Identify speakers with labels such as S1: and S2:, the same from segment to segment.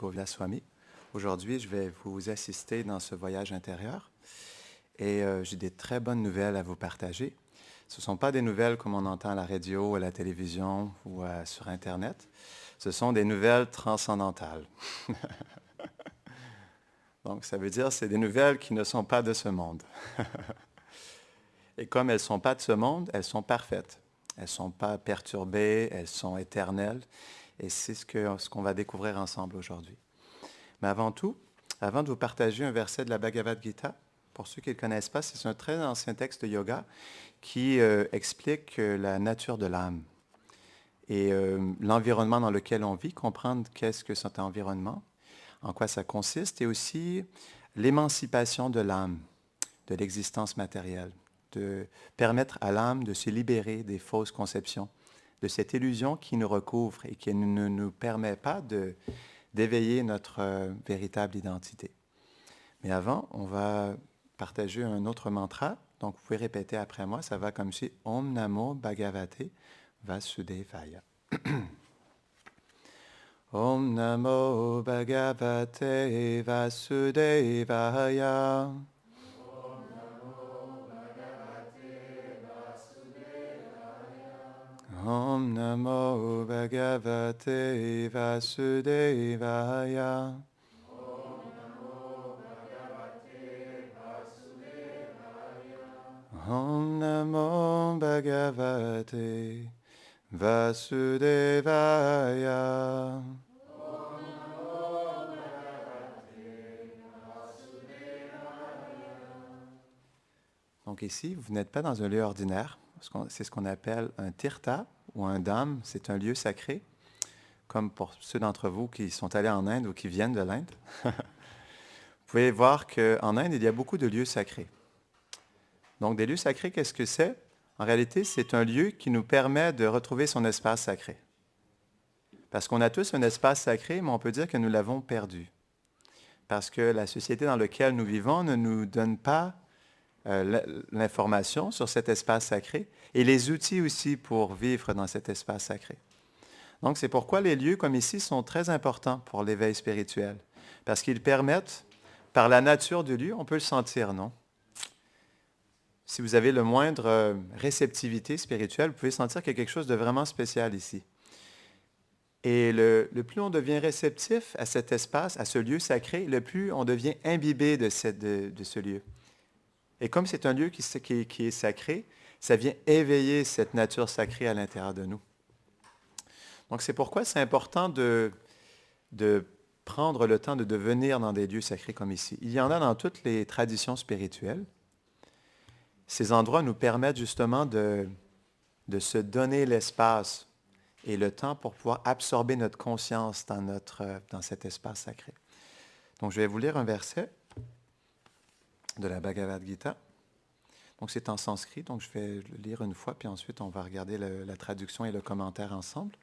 S1: Govinda Swami. Aujourd'hui, je vais vous assister dans ce voyage intérieur et j'ai des très bonnes nouvelles à vous partager. Ce ne sont pas des nouvelles comme on entend à la radio, à la télévision ou sur Internet. Ce sont des nouvelles transcendantales. Donc, ça veut dire que c'est des nouvelles qui ne sont pas de ce monde. Et comme elles ne sont pas de ce monde, elles sont parfaites. Elles ne sont pas perturbées, elles sont éternelles. Et c'est ce qu'on va découvrir ensemble aujourd'hui. Mais avant tout, avant de vous partager un verset de la Bhagavad Gita, pour ceux qui ne le connaissent pas, c'est un très ancien texte de yoga qui explique la nature de l'âme et l'environnement dans lequel on vit, comprendre qu'est-ce que cet environnement, en quoi ça consiste, et aussi l'émancipation de l'âme, de l'existence matérielle, de permettre à l'âme de se libérer des fausses conceptions, de cette illusion qui nous recouvre et qui ne nous permet pas d'éveiller notre véritable identité. Mais avant, on va partager un autre mantra. Donc, vous pouvez répéter après moi. Ça va comme si Om Namo Bhagavate Vasudevaya. Om Namo Bhagavate Vasudevaya. Om Namo Bhagavate Vasudevaya. Om Namo Bhagavate Vasudevaya. Donc ici, vous n'êtes pas dans un lieu ordinaire. C'est ce qu'on appelle un tirtha ou un dham. C'est un lieu sacré, comme pour ceux d'entre vous qui sont allés en Inde ou qui viennent de l'Inde. Vous pouvez voir qu'en Inde, il y a beaucoup de lieux sacrés. Donc des lieux sacrés, qu'est-ce que c'est? En réalité, c'est un lieu qui nous permet de retrouver son espace sacré. Parce qu'on a tous un espace sacré, mais on peut dire que nous l'avons perdu. Parce que la société dans laquelle nous vivons ne nous donne pas l'information sur cet espace sacré et les outils aussi pour vivre dans cet espace sacré. Donc, c'est pourquoi les lieux comme ici sont très importants pour l'éveil spirituel. Parce qu'ils permettent, par la nature du lieu, on peut le sentir, non? Si vous avez le moindre réceptivité spirituelle, vous pouvez sentir qu'il y a quelque chose de vraiment spécial ici. Et le plus on devient réceptif à cet espace, à ce lieu sacré, le plus on devient imbibé de ce lieu. Et comme c'est un lieu qui est sacré, ça vient éveiller cette nature sacrée à l'intérieur de nous. Donc c'est pourquoi c'est important de prendre le temps de venir dans des lieux sacrés comme ici. Il y en a dans toutes les traditions spirituelles. Ces endroits nous permettent justement de se donner l'espace et le temps pour pouvoir absorber notre conscience dans cet espace sacré. Donc je vais vous lire un verset de la Bhagavad Gita. Donc c'est en sanskrit, donc je vais le lire une fois, puis ensuite on va regarder la traduction et le commentaire ensemble.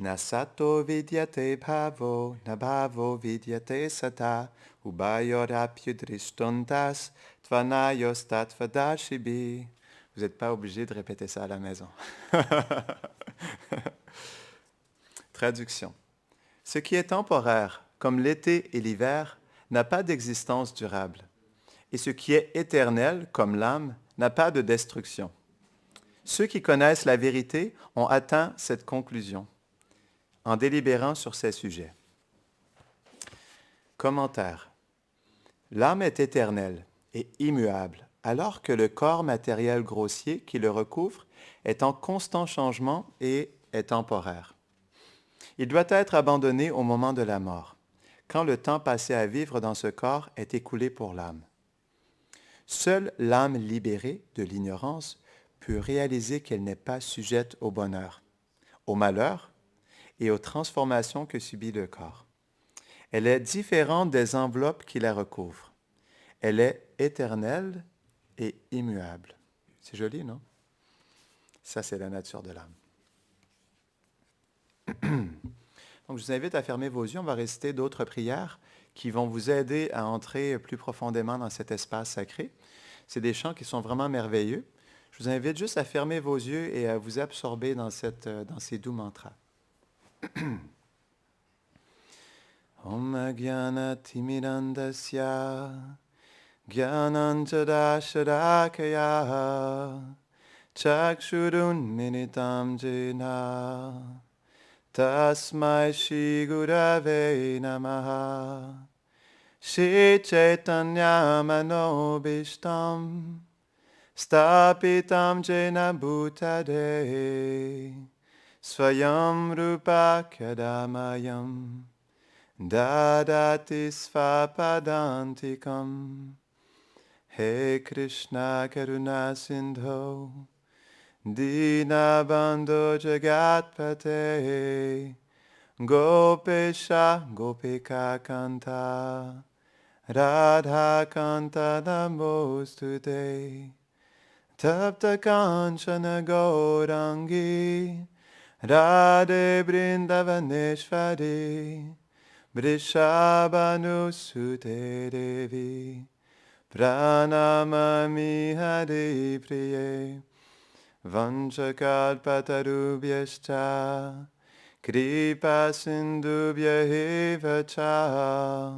S1: Na sato vidyate bhavo, na bhavo vidyate sata, ubayorapyudrishtuntas, tvanayos tatvadashibi. Vous n'êtes pas obligé de répéter ça à la maison. Traduction. Ce qui est temporaire, comme l'été et l'hiver, n'a pas d'existence durable. Et ce qui est éternel, comme l'âme, n'a pas de destruction. Ceux qui connaissent la vérité ont atteint cette conclusion en délibérant sur ces sujets. Commentaire. L'âme est éternelle et immuable, alors que le corps matériel grossier qui le recouvre est en constant changement et est temporaire. Il doit être abandonné au moment de la mort, quand le temps passé à vivre dans ce corps est écoulé pour l'âme. Seule l'âme libérée de l'ignorance peut réaliser qu'elle n'est pas sujette au bonheur, au malheur et aux transformations que subit le corps. Elle est différente des enveloppes qui la recouvrent. Elle est éternelle et immuable. C'est joli, non? Ça, c'est la nature de l'âme. Donc, je vous invite à fermer vos yeux. On va réciter d'autres prières qui vont vous aider à entrer plus profondément dans cet espace sacré. C'est des chants qui sont vraiment merveilleux. Je vous invite juste à fermer vos yeux et à vous absorber dans ces doux mantras. Om Jnana-timirandasya Jnananjana-shalakaya Chakshurunmilitam Jena Tasmai Shri Gurave Namaha Shri Chaitanya Manobishtam Stapitam Jena Bhutade Swayam Rupa Kadamayam Dadati Svapadantikam He Krishna Karuna Sindho Dinabandho Jagatpate Gopesha Gopika Kanta Radha Kanta Namostute Tapta Kanchana Gaurangi Radhe Brindavaneshwari Vrishabhanusute Devi Pranamami Hari Priye Vanchakalpatarubhyascha Kripa Sindhubhya eva cha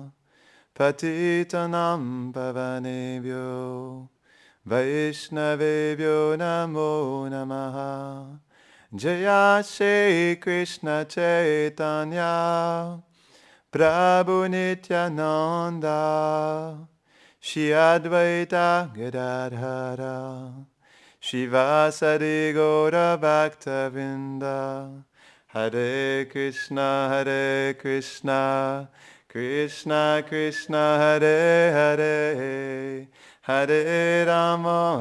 S1: Patitanam Pavanebhyo Vaishnavebhyo Namo Namaha Jaya Shri Krishna Chaitanya Prabhu Nityananda Shri Advaita Gadadhara Shivasari Gaura Bhaktavinda Hare Krishna Krishna Krishna Hare Hare Hare Rama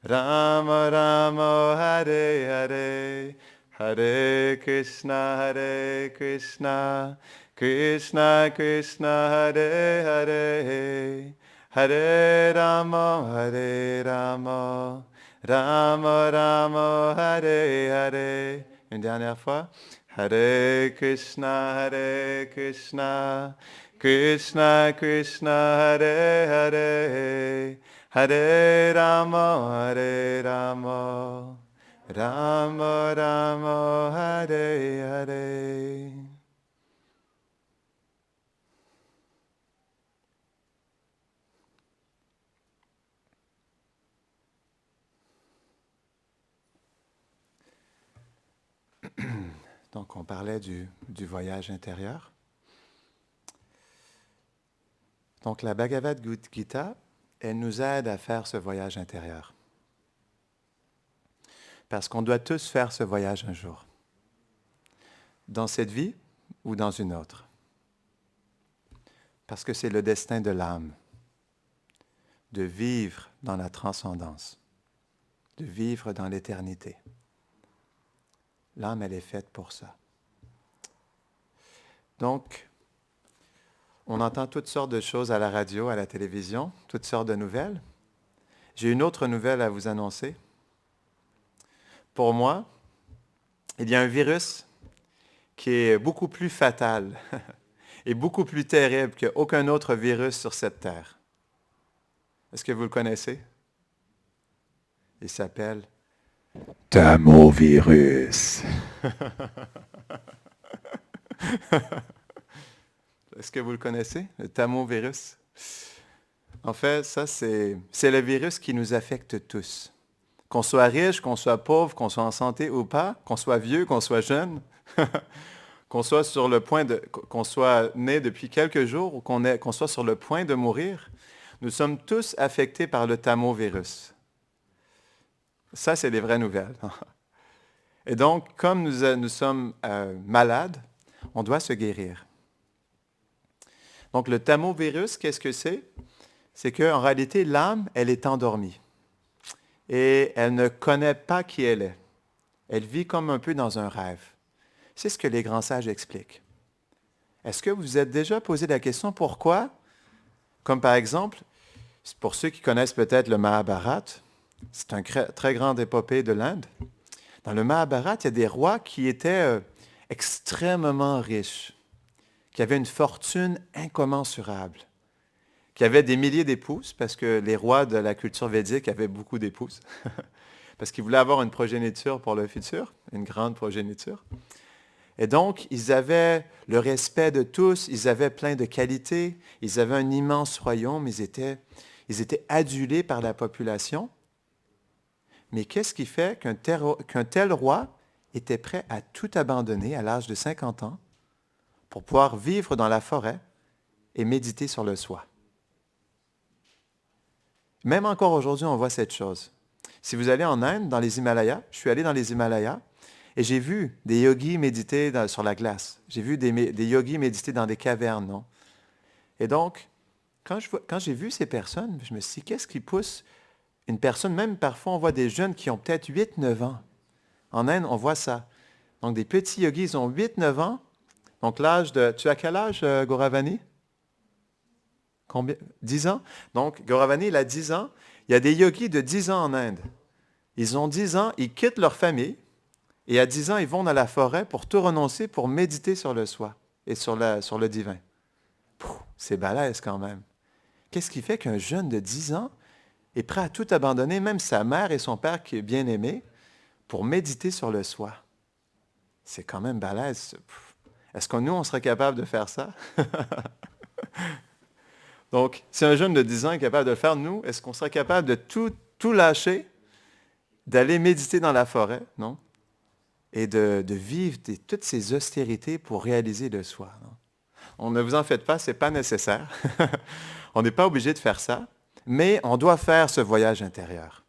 S1: Rama Rama Hare Hare Hare Krishna Krishna Krishna Hare Hare Hare Rama Rama Rama Hare Hare. Une dernière fois. Hare Krishna Krishna Krishna Hare Hare Hare Rama Rama Rama Hare Hare. Donc, on parlait du voyage intérieur. Donc, la Bhagavad Gita, elle nous aide à faire ce voyage intérieur. Parce qu'on doit tous faire ce voyage un jour. Dans cette vie ou dans une autre. Parce que c'est le destin de l'âme. De vivre dans la transcendance. De vivre dans l'éternité. L'âme, elle est faite pour ça. Donc, on entend toutes sortes de choses à la radio, à la télévision, toutes sortes de nouvelles. J'ai une autre nouvelle à vous annoncer. Pour moi, il y a un virus qui est beaucoup plus fatal et beaucoup plus terrible qu'aucun autre virus sur cette terre. Est-ce que vous le connaissez? Il s'appelle Tamovirus. Est-ce que vous le connaissez, le tamovirus? En fait, ça, c'est le virus qui nous affecte tous. Qu'on soit riche, qu'on soit pauvre, qu'on soit en santé ou pas, qu'on soit vieux, qu'on soit jeune, qu'on soit qu'on soit né depuis quelques jours ou qu'on soit sur le point de mourir, nous sommes tous affectés par le tamovirus. Ça, c'est des vraies nouvelles. Et donc, comme nous sommes malades, on doit se guérir. Donc, le tamovirus, qu'est-ce que c'est? C'est qu'en réalité, l'âme, elle est endormie. Et elle ne connaît pas qui elle est. Elle vit comme un peu dans un rêve. C'est ce que les grands sages expliquent. Est-ce que vous vous êtes déjà posé la question pourquoi? Comme par exemple, pour ceux qui connaissent peut-être le Mahabharata, c'est un très grande épopée de l'Inde. Dans le Mahabharata, il y a des rois qui étaient extrêmement riches, qui avaient une fortune incommensurable, qui avaient des milliers d'épouses, parce que les rois de la culture védique avaient beaucoup d'épouses, parce qu'ils voulaient avoir une progéniture pour le futur, une grande progéniture. Et donc, ils avaient le respect de tous, ils avaient plein de qualités, ils avaient un immense royaume, ils étaient adulés par la population. Mais qu'est-ce qui fait qu'un tel roi était prêt à tout abandonner à l'âge de 50 ans pour pouvoir vivre dans la forêt et méditer sur le soi? Même encore aujourd'hui, on voit cette chose. Si vous allez en Inde, dans les Himalayas, je suis allé dans les Himalayas et j'ai vu des yogis méditer sur la glace. J'ai vu des yogis méditer dans des cavernes, non? Et donc, quand j'ai vu ces personnes, je me suis dit, qu'est-ce qui pousse une personne, même parfois on voit des jeunes qui ont peut-être 8, 9 ans. En Inde, on voit ça. Donc des petits yogis, ils ont 8, 9 ans. Donc l'âge de... Tu as quel âge, Gauravani? Combien? 10 ans? Donc Gauravani, il a 10 ans. Il y a des yogis de 10 ans en Inde. Ils ont 10 ans, ils quittent leur famille. Et à 10 ans, ils vont dans la forêt pour tout renoncer, pour méditer sur le soi et sur le divin. C'est balèze quand même. Qu'est-ce qui fait qu'un jeune de 10 ans est prêt à tout abandonner, même sa mère et son père qui est bien aimé, pour méditer sur le soi? C'est quand même balèze. Est-ce que nous, on serait capable de faire ça? Donc, si un jeune de 10 ans est capable de le faire, nous, est-ce qu'on serait capable de tout lâcher, d'aller méditer dans la forêt, non? Et de vivre toutes ces austérités pour réaliser le soi, non? On ne vous en faites pas, ce n'est pas nécessaire. On n'est pas obligé de faire ça, mais on doit faire ce voyage intérieur.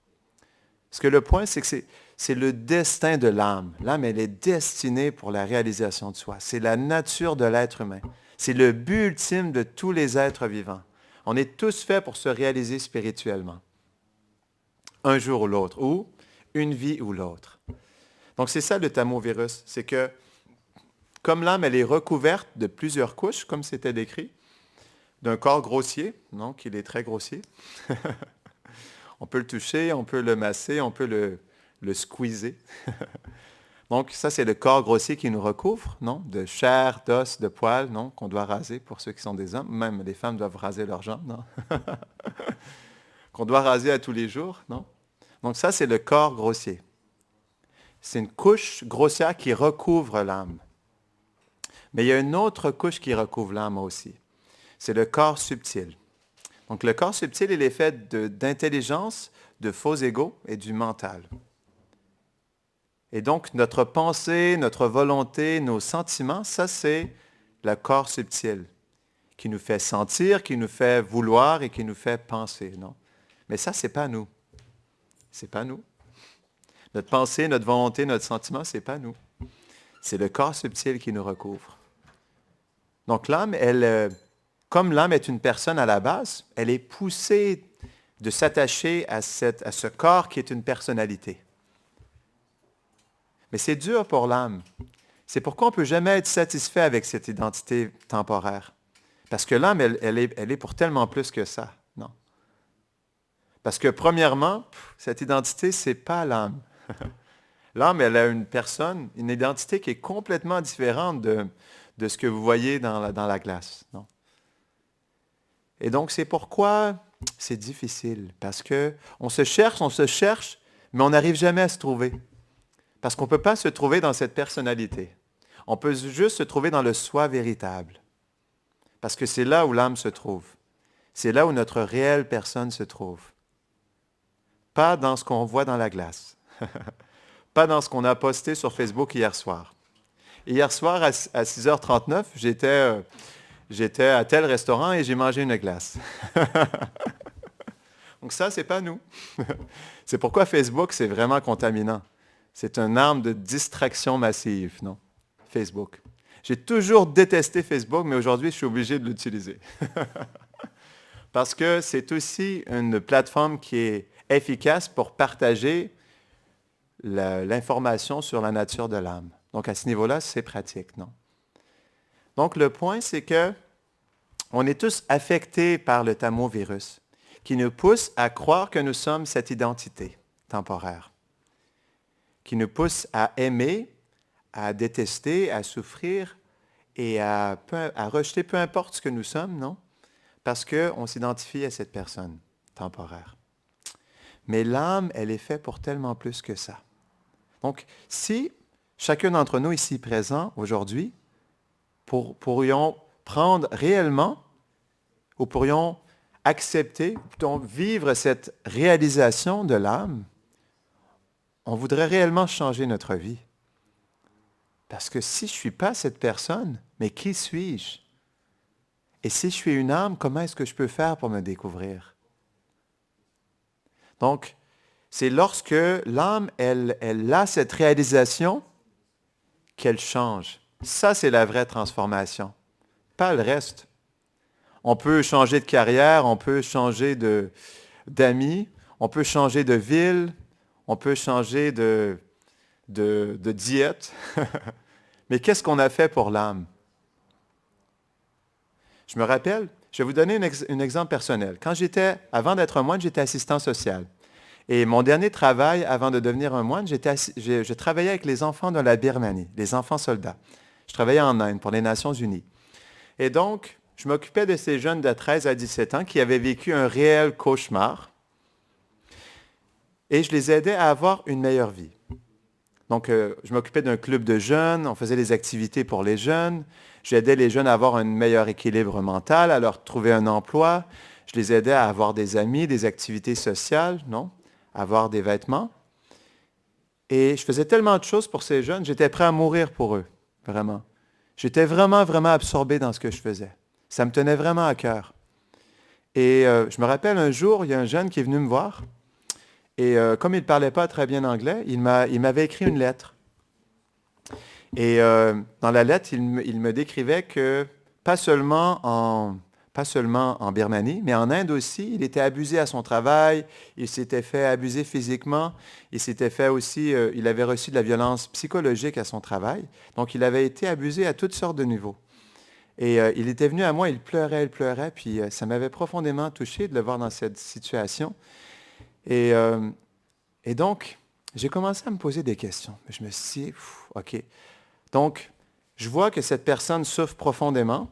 S1: Parce que le point, c'est que c'est le destin de l'âme. L'âme, elle est destinée pour la réalisation de soi. C'est la nature de l'être humain. C'est le but ultime de tous les êtres vivants. On est tous faits pour se réaliser spirituellement. Un jour ou l'autre, ou une vie ou l'autre. Donc c'est ça le tamovirus, c'est que comme l'âme, elle est recouverte de plusieurs couches, comme c'était décrit, d'un corps grossier, donc il est très grossier. On peut le toucher, on peut le masser, on peut le squeezer. Donc ça, c'est le corps grossier qui nous recouvre, non? De chair, d'os, de poils, non? Qu'on doit raser pour ceux qui sont des hommes. Même les femmes doivent raser leurs jambes, non? Qu'on doit raser à tous les jours, non? Donc ça, c'est le corps grossier. C'est une couche grossière qui recouvre l'âme. Mais il y a une autre couche qui recouvre l'âme aussi. C'est le corps subtil. Donc le corps subtil, il est fait d'intelligence, de faux égos et du mental. Et donc notre pensée, notre volonté, nos sentiments, ça c'est le corps subtil qui nous fait sentir, qui nous fait vouloir et qui nous fait penser, non? Mais ça, c'est pas nous. C'est pas nous. Notre pensée, notre volonté, notre sentiment, c'est pas nous. C'est le corps subtil qui nous recouvre. Donc l'âme, comme l'âme est une personne à la base, elle est poussée de s'attacher à ce corps qui est une personnalité. Mais c'est dur pour l'âme. C'est pourquoi on ne peut jamais être satisfait avec cette identité temporaire. Parce que l'âme, elle est pour tellement plus que ça. Non. Parce que premièrement, cette identité, ce n'est pas l'âme. L'âme, elle a une personne, une identité qui est complètement différente de ce que vous voyez dans la glace. Non. Et donc, c'est pourquoi c'est difficile. Parce qu'on se cherche, mais on n'arrive jamais à se trouver. Parce qu'on ne peut pas se trouver dans cette personnalité. On peut juste se trouver dans le soi véritable. Parce que c'est là où l'âme se trouve. C'est là où notre réelle personne se trouve. Pas dans ce qu'on voit dans la glace. Pas dans ce qu'on a posté sur Facebook hier soir. Hier soir, à 6h39, j'étais à tel restaurant et j'ai mangé une glace. Donc ça, c'est pas nous. C'est pourquoi Facebook, c'est vraiment contaminant. C'est une arme de distraction massive, non? Facebook. J'ai toujours détesté Facebook, mais aujourd'hui, je suis obligé de l'utiliser. Parce que c'est aussi une plateforme qui est efficace pour partager l'information sur la nature de l'âme. Donc, à ce niveau-là, c'est pratique, non? Donc, le point, c'est que on est tous affectés par le tamovirus, qui nous pousse à croire que nous sommes cette identité temporaire, qui nous pousse à aimer, à détester, à souffrir et à rejeter peu importe ce que nous sommes, non? Parce qu'on s'identifie à cette personne temporaire. Mais l'âme, elle est faite pour tellement plus que ça. Donc, si chacun d'entre nous ici présents aujourd'hui, pourrions prendre réellement ou pourrions accepter, donc vivre cette réalisation de l'âme, on voudrait réellement changer notre vie. Parce que si je ne suis pas cette personne, mais qui suis-je? Et si je suis une âme, comment est-ce que je peux faire pour me découvrir? Donc, c'est lorsque l'âme, elle a cette réalisation qu'elle change. Ça, c'est la vraie transformation, pas le reste. On peut changer de carrière, on peut changer d'amis, on peut changer de ville, on peut changer de diète. Mais qu'est-ce qu'on a fait pour l'âme? Je me rappelle, je vais vous donner un exemple personnel. Avant d'être un moine, j'étais assistant social. Et mon dernier travail, avant de devenir un moine, je travaillais avec les enfants de la Birmanie, les enfants soldats. Je travaillais en Inde pour les Nations unies. Et donc, je m'occupais de ces jeunes de 13 à 17 ans qui avaient vécu un réel cauchemar. Et je les aidais à avoir une meilleure vie. Donc, je m'occupais d'un club de jeunes, on faisait des activités pour les jeunes. J'aidais les jeunes à avoir un meilleur équilibre mental, à leur trouver un emploi. Je les aidais à avoir des amis, des activités sociales, non? Avoir des vêtements. Et je faisais tellement de choses pour ces jeunes, j'étais prêt à mourir pour eux, vraiment. J'étais vraiment, vraiment absorbé dans ce que je faisais. Ça me tenait vraiment à cœur. Et je me rappelle un jour, il y a un jeune qui est venu me voir. Et comme il ne parlait pas très bien anglais, il m'avait écrit une lettre. Et dans la lettre, il me décrivait que pas seulement en Birmanie, mais en Inde aussi, il était abusé à son travail, il s'était fait abuser physiquement, il avait reçu de la violence psychologique à son travail. Donc, il avait été abusé à toutes sortes de niveaux. Et il était venu à moi, il pleurait, puis ça m'avait profondément touché de le voir dans cette situation. Et donc, j'ai commencé à me poser des questions. Je me suis dit, OK. Donc, je vois que cette personne souffre profondément.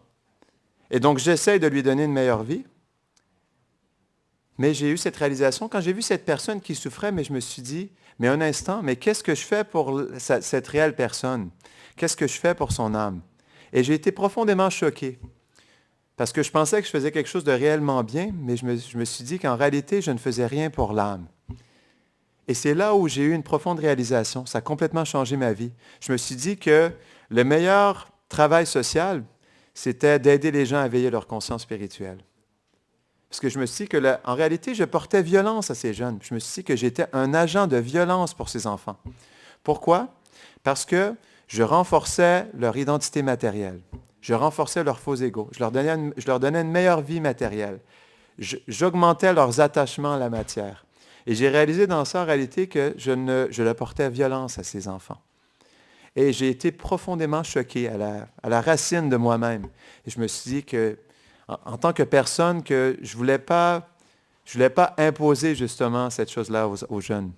S1: Et donc, j'essaie de lui donner une meilleure vie. Mais j'ai eu cette réalisation. Quand j'ai vu cette personne qui souffrait, mais je me suis dit, mais un instant, mais qu'est-ce que je fais pour cette réelle personne? Qu'est-ce que je fais pour son âme? Et j'ai été profondément choqué. Parce que je pensais que je faisais quelque chose de réellement bien, mais je me suis dit qu'en réalité, je ne faisais rien pour l'âme. Et c'est là où j'ai eu une profonde réalisation. Ça a complètement changé ma vie. Je me suis dit que le meilleur travail social, c'était d'aider les gens à éveiller leur conscience spirituelle. Parce que je me suis dit en réalité, je portais violence à ces jeunes. Je me suis dit que j'étais un agent de violence pour ces enfants. Pourquoi? Parce que je renforçais leur identité matérielle. Je renforçais leur faux ego. Je leur donnais une meilleure vie matérielle. J'augmentais leurs attachements à la matière. Et j'ai réalisé dans ça, en réalité, que je leur portais violence à ces enfants. Et j'ai été profondément choqué à la racine de moi-même. Et je me suis dit que, en tant que personne, que je ne voulais pas imposer justement cette chose-là aux jeunes.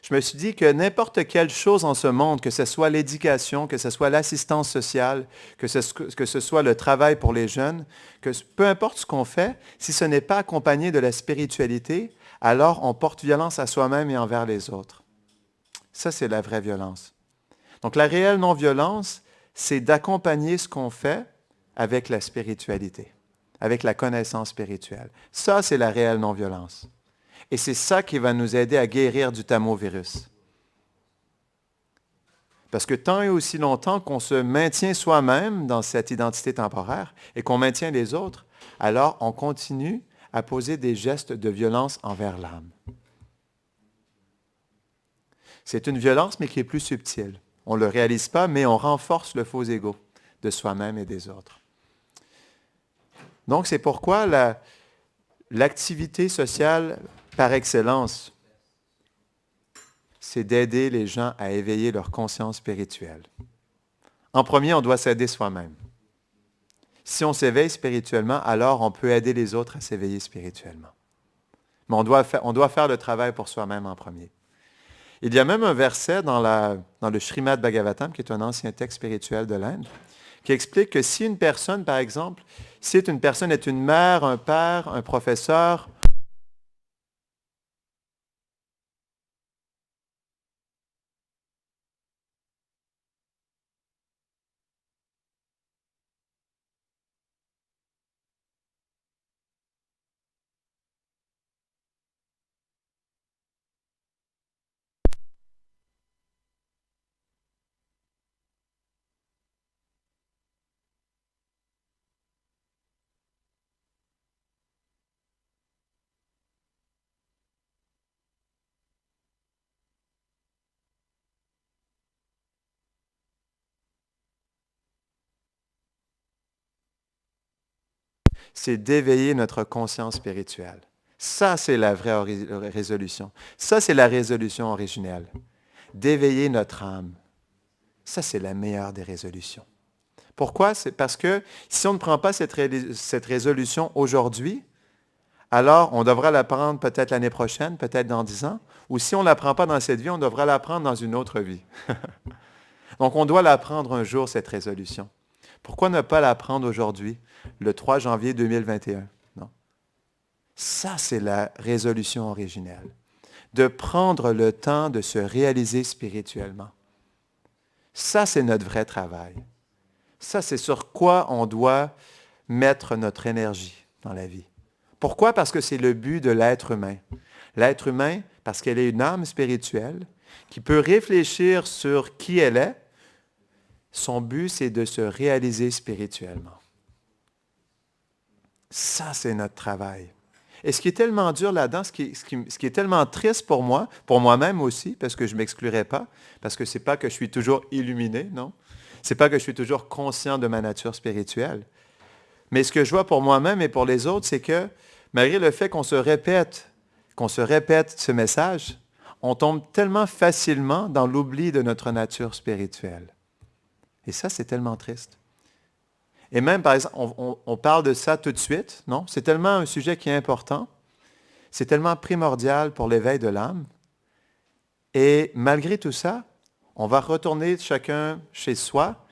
S1: Je me suis dit que n'importe quelle chose en ce monde, que ce soit l'éducation, que ce soit l'assistance sociale, que ce soit le travail pour les jeunes, que peu importe ce qu'on fait, si ce n'est pas accompagné de la spiritualité, alors on porte violence à soi-même et envers les autres. Ça, c'est la vraie violence. Donc, la réelle non-violence, c'est d'accompagner ce qu'on fait avec la spiritualité, avec la connaissance spirituelle. Ça, c'est la réelle non-violence. Et c'est ça qui va nous aider à guérir du tamovirus. Parce que tant et aussi longtemps qu'on se maintient soi-même dans cette identité temporaire et qu'on maintient les autres, alors on continue à poser des gestes de violence envers l'âme. C'est une violence, mais qui est plus subtile. On ne le réalise pas, mais on renforce le faux ego de soi-même et des autres. Donc, c'est pourquoi l'activité sociale par excellence, c'est d'aider les gens à éveiller leur conscience spirituelle. En premier, on doit s'aider soi-même. Si on s'éveille spirituellement, alors on peut aider les autres à s'éveiller spirituellement. Mais on doit faire le travail pour soi-même en premier. Il y a même un verset dans le Srimad Bhagavatam, qui est un ancien texte spirituel de l'Inde, qui explique que si une personne, par exemple, si une personne est une mère, un père, un professeur, c'est d'éveiller notre conscience spirituelle. Ça, c'est la vraie résolution. Ça, c'est la résolution originelle. D'éveiller notre âme. Ça, c'est la meilleure des résolutions. Pourquoi? C'est parce que si on ne prend pas cette résolution aujourd'hui, alors on devra la prendre peut-être l'année prochaine, peut-être dans 10 ans, ou si on ne la prend pas dans cette vie, on devra la prendre dans une autre vie. Donc, on doit la prendre un jour, cette résolution. Pourquoi ne pas la prendre aujourd'hui, le 3 janvier 2021? Non. Ça, c'est la résolution originelle. De prendre le temps de se réaliser spirituellement. Ça, c'est notre vrai travail. Ça, c'est sur quoi on doit mettre notre énergie dans la vie. Pourquoi? Parce que c'est le but de l'être humain. L'être humain, parce qu'elle est une âme spirituelle qui peut réfléchir sur qui elle est, son but, c'est de se réaliser spirituellement. Ça, c'est notre travail. Et ce qui est tellement dur là-dedans, ce qui est tellement triste pour moi, pour moi-même aussi, parce que je ne m'exclurai pas, parce que ce n'est pas que je suis toujours illuminé, non? Ce n'est pas que je suis toujours conscient de ma nature spirituelle. Mais ce que je vois pour moi-même et pour les autres, c'est que malgré le fait qu'on se répète ce message, on tombe tellement facilement dans l'oubli de notre nature spirituelle. Et ça, c'est tellement triste. Et même, par exemple, on parle de ça tout de suite, non? C'est tellement un sujet qui est important. C'est tellement primordial pour l'éveil de l'âme. Et malgré tout ça, on va retourner chacun chez soi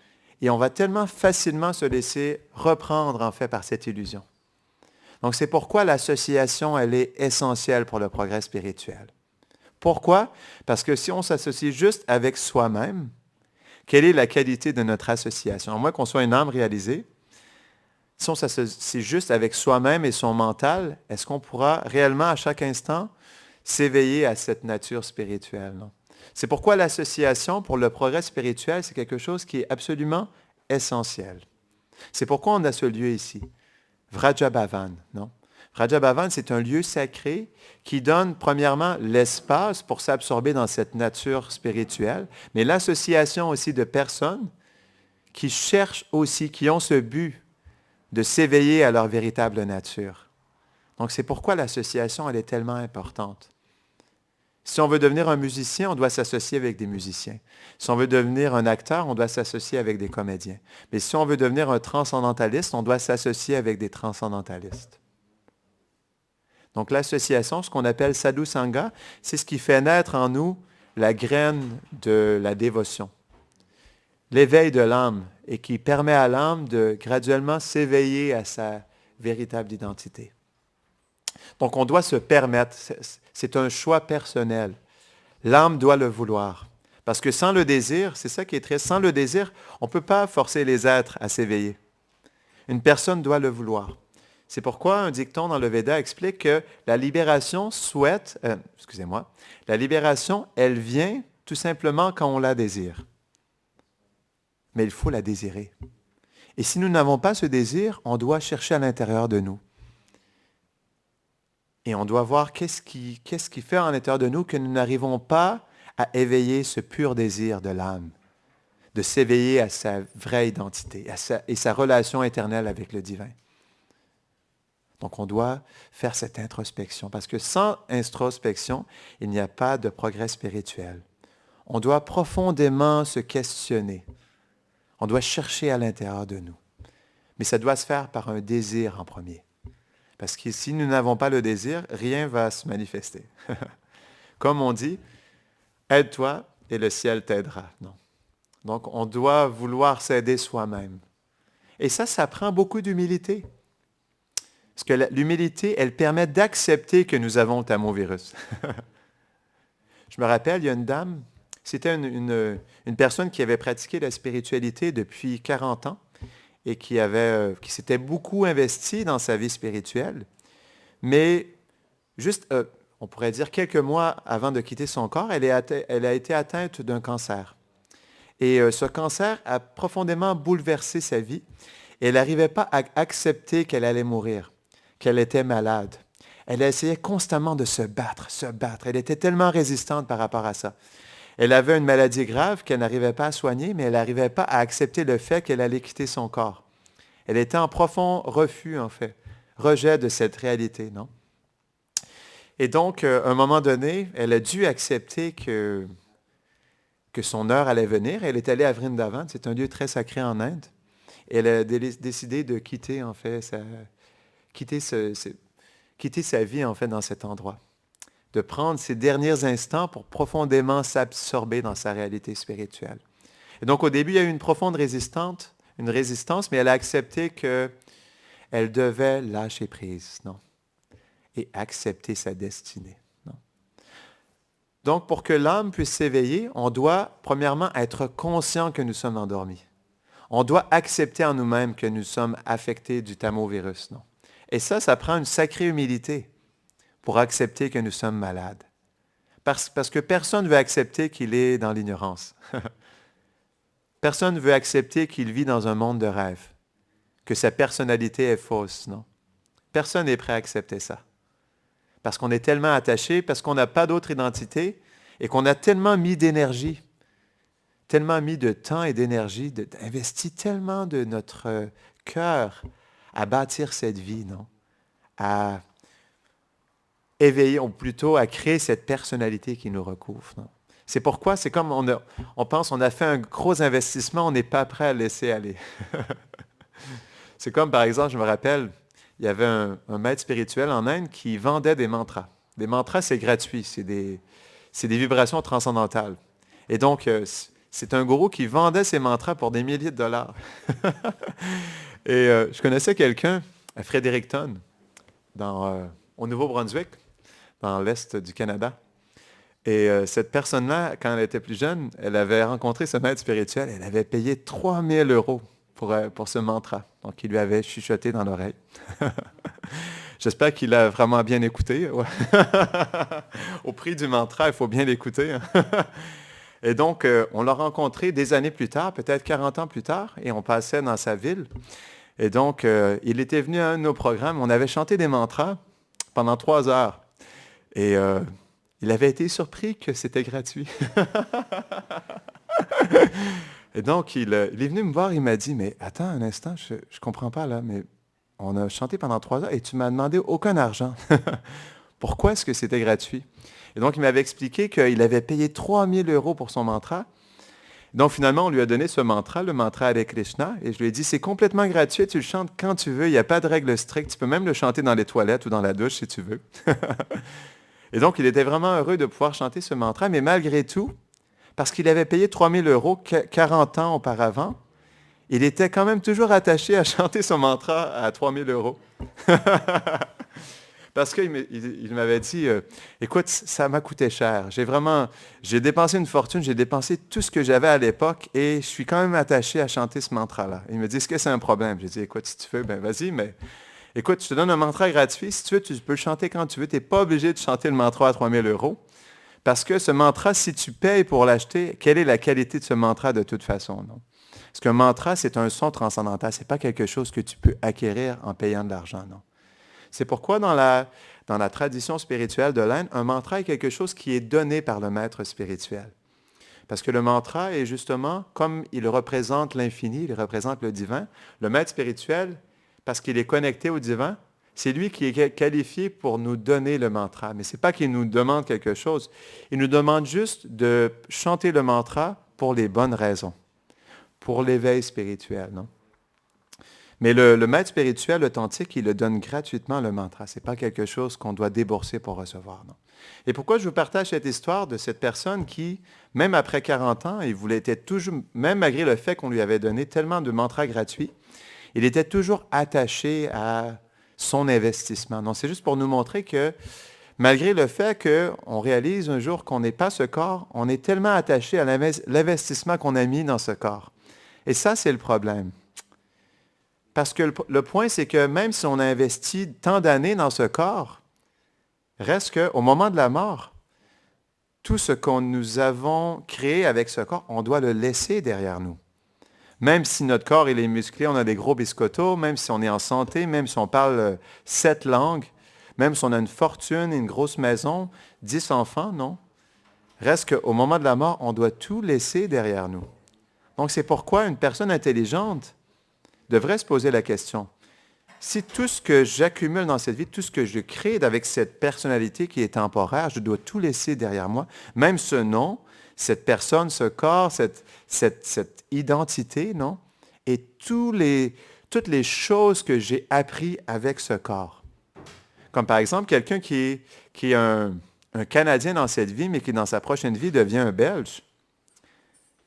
S1: et on va tellement facilement se laisser reprendre, en fait, par cette illusion. Donc, c'est pourquoi l'association, elle est essentielle pour le progrès spirituel. Pourquoi? Parce que si on s'associe juste avec soi-même, quelle est la qualité de notre association? À moins qu'on soit une âme réalisée, si on s'associe juste avec soi-même et son mental, est-ce qu'on pourra réellement à chaque instant s'éveiller à cette nature spirituelle? Non? C'est pourquoi l'association pour le progrès spirituel, c'est quelque chose qui est absolument essentiel. C'est pourquoi on a ce lieu ici, Vrajabhavan, non? Vrajabhavan, c'est un lieu sacré qui donne premièrement l'espace pour s'absorber dans cette nature spirituelle, mais l'association aussi de personnes qui cherchent aussi, qui ont ce but de s'éveiller à leur véritable nature. Donc c'est pourquoi l'association, elle est tellement importante. Si on veut devenir un musicien, on doit s'associer avec des musiciens. Si on veut devenir un acteur, on doit s'associer avec des comédiens. Mais si on veut devenir un transcendentaliste, on doit s'associer avec des transcendantalistes. Donc l'association, ce qu'on appelle Sadhu Sangha, c'est ce qui fait naître en nous la graine de la dévotion, l'éveil de l'âme, et qui permet à l'âme de graduellement s'éveiller à sa véritable identité. Donc on doit se permettre, c'est un choix personnel. L'âme doit le vouloir. Parce que sans le désir, c'est ça qui est triste, sans le désir, on ne peut pas forcer les êtres à s'éveiller. Une personne doit le vouloir. C'est pourquoi un dicton dans le Veda explique que la libération la libération, elle vient tout simplement quand on la désire. Mais il faut la désirer. Et si nous n'avons pas ce désir, on doit chercher à l'intérieur de nous. Et on doit voir qu'est-ce qui fait en l'intérieur de nous que nous n'arrivons pas à éveiller ce pur désir de l'âme, de s'éveiller à sa vraie identité et sa relation éternelle avec le divin. Donc, on doit faire cette introspection, parce que sans introspection, il n'y a pas de progrès spirituel. On doit profondément se questionner. On doit chercher à l'intérieur de nous. Mais ça doit se faire par un désir en premier. Parce que si nous n'avons pas le désir, rien ne va se manifester. Comme on dit, aide-toi et le ciel t'aidera. Non. Donc, on doit vouloir s'aider soi-même. Et ça prend beaucoup d'humilité. Parce que l'humilité, elle permet d'accepter que nous avons le tamovirus. Je me rappelle, il y a une dame, c'était une personne qui avait pratiqué la spiritualité depuis 40 ans et qui s'était beaucoup investie dans sa vie spirituelle. Mais juste, on pourrait dire quelques mois avant de quitter son corps, elle a été atteinte d'un cancer. Et ce cancer a profondément bouleversé sa vie. Et elle n'arrivait pas à accepter qu'elle allait mourir, qu'elle était malade. Elle essayait constamment de se battre. Elle était tellement résistante par rapport à ça. Elle avait une maladie grave qu'elle n'arrivait pas à soigner, mais elle n'arrivait pas à accepter le fait qu'elle allait quitter son corps. Elle était en profond refus, en fait, rejet de cette réalité, non? Et donc, à un moment donné, elle a dû accepter que son heure allait venir. Elle est allée à Vrindavan, c'est un lieu très sacré en Inde. Elle a décidé de quitter, en fait, quitter, quitter sa vie, en fait, dans cet endroit. De prendre ses derniers instants pour profondément s'absorber dans sa réalité spirituelle. Et donc, au début, il y a eu une profonde résistance, mais elle a accepté qu'elle devait lâcher prise, non? Et accepter sa destinée, non? Donc, pour que l'âme puisse s'éveiller, on doit, premièrement, être conscient que nous sommes endormis. On doit accepter en nous-mêmes que nous sommes affectés du tamo-virus, non? Et ça prend une sacrée humilité pour accepter que nous sommes malades. Parce que personne ne veut accepter qu'il est dans l'ignorance. Personne ne veut accepter qu'il vit dans un monde de rêve, que sa personnalité est fausse, non? Personne n'est prêt à accepter ça. Parce qu'on est tellement attaché, parce qu'on n'a pas d'autre identité et qu'on a tellement mis d'énergie, tellement mis de temps et d'énergie, investi tellement de notre cœur à bâtir cette vie, non? À éveiller, ou plutôt à créer cette personnalité qui nous recouvre, non? C'est pourquoi c'est comme on pense on a fait un gros investissement, on n'est pas prêt à le laisser aller. C'est comme, par exemple, je me rappelle, il y avait un maître spirituel en Inde qui vendait des mantras. Des mantras, c'est gratuit, c'est des vibrations transcendantales. Et donc, c'est un gourou qui vendait ses mantras pour des milliers de dollars. Et je connaissais quelqu'un à Fredericton, au Nouveau-Brunswick, dans l'Est du Canada. Et cette personne-là, quand elle était plus jeune, elle avait rencontré ce maître spirituel, elle avait payé 3000 € pour ce mantra. Donc, il lui avait chuchoté dans l'oreille. J'espère qu'il a vraiment bien écouté. Ouais. Au prix du mantra, il faut bien l'écouter. Et donc, on l'a rencontré des années plus tard, peut-être 40 ans plus tard, et on passait dans sa ville. Et donc, il était venu à un de nos programmes. On avait chanté des mantras pendant 3 heures. Et il avait été surpris que c'était gratuit. Et donc, il est venu me voir, il m'a dit, mais attends un instant, je ne comprends pas là, mais on a chanté pendant 3 heures et tu m'as demandé aucun argent. Pourquoi est-ce que c'était gratuit? Et donc, il m'avait expliqué qu'il avait payé 3000 € pour son mantra. Donc, finalement, on lui a donné ce mantra, le mantra Hare Krishna, et je lui ai dit, c'est complètement gratuit, tu le chantes quand tu veux, il n'y a pas de règle stricte, tu peux même le chanter dans les toilettes ou dans la douche si tu veux. Et donc, il était vraiment heureux de pouvoir chanter ce mantra, mais malgré tout, parce qu'il avait payé 3000 € 40 ans auparavant, il était quand même toujours attaché à chanter son mantra à 3000 €. Parce qu'il m'avait dit, écoute, ça m'a coûté cher. J'ai dépensé une fortune, j'ai dépensé tout ce que j'avais à l'époque et je suis quand même attaché à chanter ce mantra-là. Il me dit, est-ce que c'est un problème? J'ai dit, écoute, si tu veux, ben vas-y, mais écoute, je te donne un mantra gratuit. Si tu veux, tu peux le chanter quand tu veux. Tu n'es pas obligé de chanter le mantra à 3000 €. Parce que ce mantra, si tu payes pour l'acheter, quelle est la qualité de ce mantra de toute façon? Non? Parce qu'un mantra, c'est un son transcendantal. Ce n'est pas quelque chose que tu peux acquérir en payant de l'argent, non? C'est pourquoi dans la tradition spirituelle de l'Inde, un mantra est quelque chose qui est donné par le maître spirituel. Parce que le mantra est justement, comme il représente l'infini, il représente le divin, le maître spirituel, parce qu'il est connecté au divin, c'est lui qui est qualifié pour nous donner le mantra. Mais ce n'est pas qu'il nous demande quelque chose. Il nous demande juste de chanter le mantra pour les bonnes raisons, pour l'éveil spirituel, non? Mais le maître spirituel authentique, il le donne gratuitement, le mantra. Ce n'est pas quelque chose qu'on doit débourser pour recevoir, non? Et pourquoi je vous partage cette histoire de cette personne qui, même après 40 ans, il voulait être toujours, même malgré le fait qu'on lui avait donné tellement de mantras gratuits, il était toujours attaché à son investissement. Donc, c'est juste pour nous montrer que malgré le fait qu'on réalise un jour qu'on n'est pas ce corps, on est tellement attaché à l'investissement qu'on a mis dans ce corps. Et ça, c'est le problème. Parce que le point, c'est que même si on a investi tant d'années dans ce corps, reste qu'au moment de la mort, tout ce que nous avons créé avec ce corps, on doit le laisser derrière nous. Même si notre corps il est musclé, on a des gros biscottos, même si on est en santé, même si on parle 7 langues, même si on a une fortune, une grosse maison, 10 enfants, non. Reste qu'au moment de la mort, on doit tout laisser derrière nous. Donc c'est pourquoi une personne intelligente devrait se poser la question, si tout ce que j'accumule dans cette vie, tout ce que je crée avec cette personnalité qui est temporaire, je dois tout laisser derrière moi, même ce nom, cette personne, ce corps, cette identité, non? Et toutes les choses que j'ai apprises avec ce corps. Comme par exemple, quelqu'un qui est un Canadien dans cette vie, mais qui dans sa prochaine vie devient un Belge.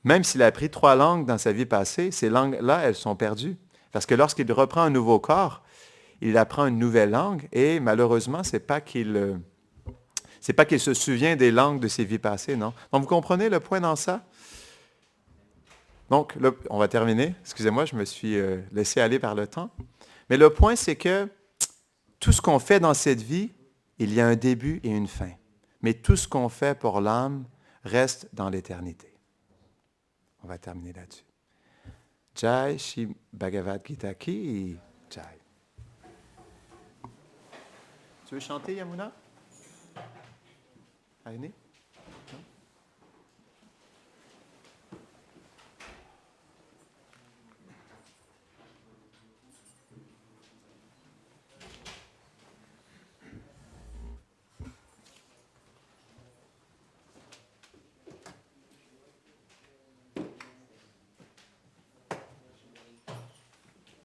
S1: Même s'il a appris 3 langues dans sa vie passée, ces langues-là, elles sont perdues. Parce que lorsqu'il reprend un nouveau corps, il apprend une nouvelle langue et malheureusement, c'est pas qu'il se souvient des langues de ses vies passées, non? Donc, vous comprenez le point dans ça? Donc, là, on va terminer. Excusez-moi, je me suis laissé aller par le temps. Mais le point, c'est que tout ce qu'on fait dans cette vie, il y a un début et une fin. Mais tout ce qu'on fait pour l'âme reste dans l'éternité. On va terminer là-dessus. Jai Shri Bhagavad Gita Ki Jai. Tu veux chanter, Yamuna? Aïné?